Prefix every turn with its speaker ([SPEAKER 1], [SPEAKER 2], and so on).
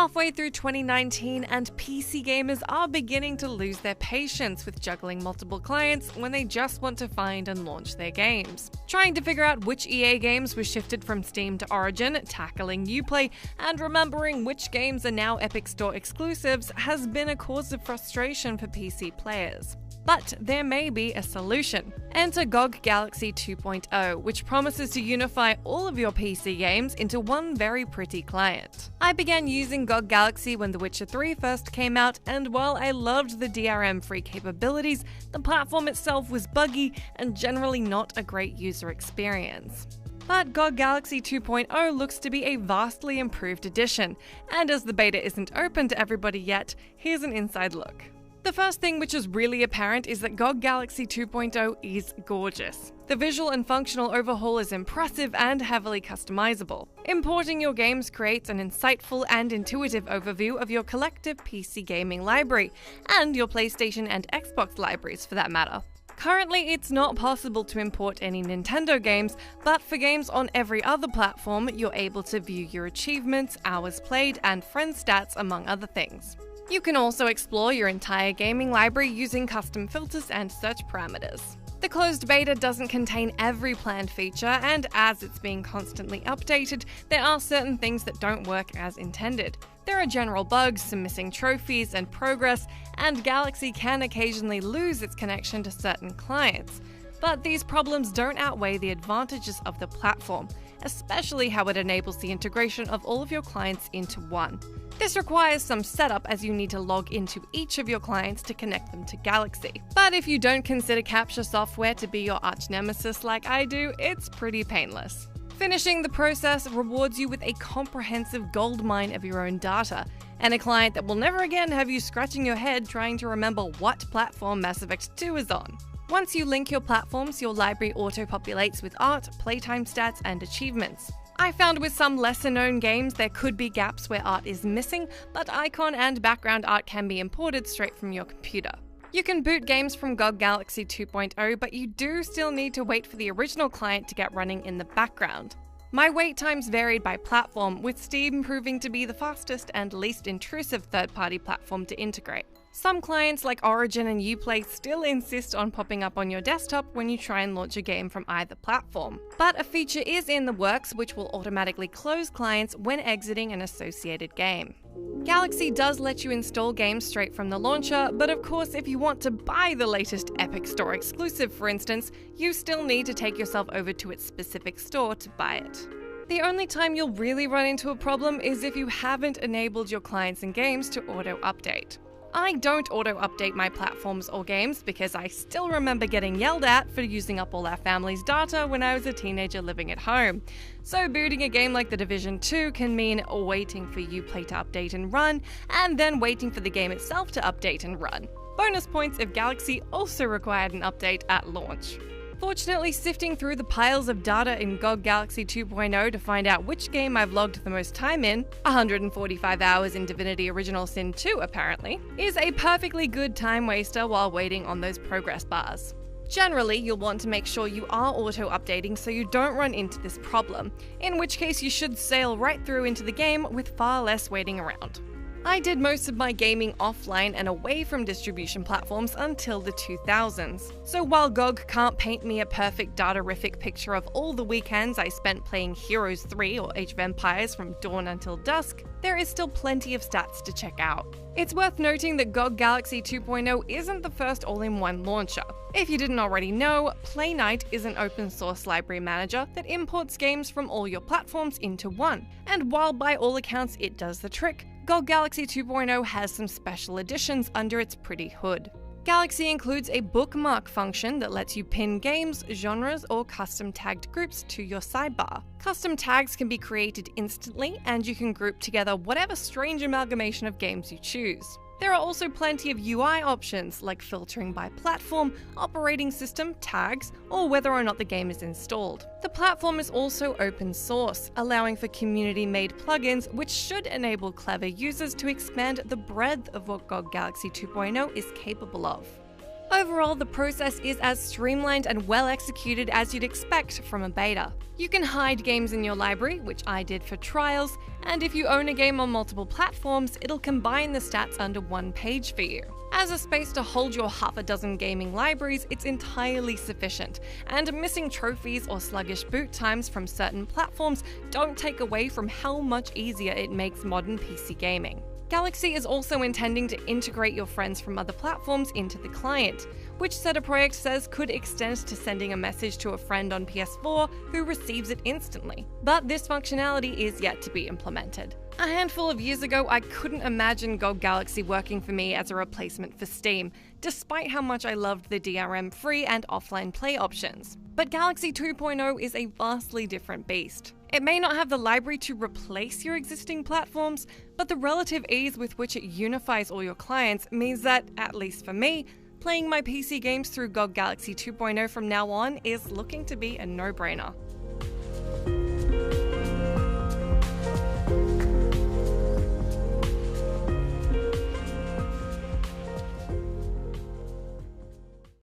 [SPEAKER 1] halfway through 2019, and PC gamers are beginning to lose their patience with juggling multiple clients when they just want to find and launch their games. Trying to figure out which EA games were shifted from Steam to Origin, tackling Uplay, and remembering which games are now Epic Store exclusives has been a cause of frustration for PC players. But there may be a solution. Enter GOG Galaxy 2.0, which promises to unify all of your PC games into one very pretty client. I began using GOG Galaxy when The Witcher 3 first came out, and while I loved the DRM-free capabilities, the platform itself was buggy and generally not a great user experience. But GOG Galaxy 2.0 looks to be a vastly improved edition, and as the beta isn't open to everybody yet, here's an inside look. The first thing which is really apparent is that GOG Galaxy 2.0 is gorgeous. The visual and functional overhaul is impressive and heavily customizable. Importing your games creates an insightful and intuitive overview of your collective PC gaming library, and your PlayStation and Xbox libraries for that matter. Currently, it's not possible to import any Nintendo games, but for games on every other platform, you're able to view your achievements, hours played, and friend stats, among other things. You can also explore your entire gaming library using custom filters and search parameters. The closed beta doesn't contain every planned feature, and as it's being constantly updated, there are certain things that don't work as intended. There are general bugs, some missing trophies and progress, and Galaxy can occasionally lose its connection to certain clients. But these problems don't outweigh the advantages of the platform, especially how it enables the integration of all of your clients into one. This requires some setup as you need to log into each of your clients to connect them to Galaxy. But if you don't consider capture software to be your arch nemesis like I do, it's pretty painless. Finishing the process rewards you with a comprehensive goldmine of your own data, and a client that will never again have you scratching your head trying to remember what platform Mass Effect 2 is on. Once you link your platforms, your library auto-populates with art, playtime stats, and achievements. I found with some lesser-known games there could be gaps where art is missing, but icon and background art can be imported straight from your computer. You can boot games from GOG Galaxy 2.0, but you do still need to wait for the original client to get running in the background. My wait times varied by platform, with Steam proving to be the fastest and least intrusive third-party platform to integrate. Some clients like Origin and Uplay still insist on popping up on your desktop when you try and launch a game from either platform. But a feature is in the works which will automatically close clients when exiting an associated game. Galaxy does let you install games straight from the launcher, but of course if you want to buy the latest Epic Store exclusive, for instance, you still need to take yourself over to its specific store to buy it. The only time you'll really run into a problem is if you haven't enabled your clients and games to auto-update. I don't auto-update my platforms or games because I still remember getting yelled at for using up all our family's data when I was a teenager living at home. So booting a game like The Division 2 can mean waiting for Uplay to update and run, and then waiting for the game itself to update and run. Bonus points if Galaxy also required an update at launch. Fortunately, sifting through the piles of data in GOG Galaxy 2.0 to find out which game I've logged the most time in, 145 hours in Divinity Original Sin 2 apparently, is a perfectly good time waster while waiting on those progress bars. Generally, you'll want to make sure you are auto-updating so you don't run into this problem, in which case you should sail right through into the game with far less waiting around. I did most of my gaming offline and away from distribution platforms until the 2000s. So while GOG can't paint me a perfect data-rific picture of all the weekends I spent playing Heroes 3 or Age of Empires from dawn until dusk, there is still plenty of stats to check out. It's worth noting that GOG Galaxy 2.0 isn't the first all-in-one launcher. If you didn't already know, Playknight is an open-source library manager that imports games from all your platforms into one. And while by all accounts it does the trick, GOG Galaxy 2.0 has some special additions under its pretty hood. Galaxy includes a bookmark function that lets you pin games, genres, or custom tagged groups to your sidebar. Custom tags can be created instantly, and you can group together whatever strange amalgamation of games you choose. There are also plenty of UI options, like filtering by platform, operating system, tags, or whether or not the game is installed. The platform is also open source, allowing for community-made plugins which should enable clever users to expand the breadth of what GOG Galaxy 2.0 is capable of. Overall, the process is as streamlined and well executed as you'd expect from a beta. You can hide games in your library, which I did for trials, and if you own a game on multiple platforms, it'll combine the stats under one page for you. As a space to hold your half a dozen gaming libraries, it's entirely sufficient, and missing trophies or sluggish boot times from certain platforms don't take away from how much easier it makes modern PC gaming. Galaxy is also intending to integrate your friends from other platforms into the client, which CD Projekt says could extend to sending a message to a friend on PS4 who receives it instantly. But this functionality is yet to be implemented. A handful of years ago, I couldn't imagine GOG Galaxy working for me as a replacement for Steam, despite how much I loved the DRM free and offline play options. But Galaxy 2.0 is a vastly different beast. It may not have the library to replace your existing platforms, but the relative ease with which it unifies all your clients means that, at least for me, playing my PC games through GOG Galaxy 2.0 from now on is looking to be a no-brainer.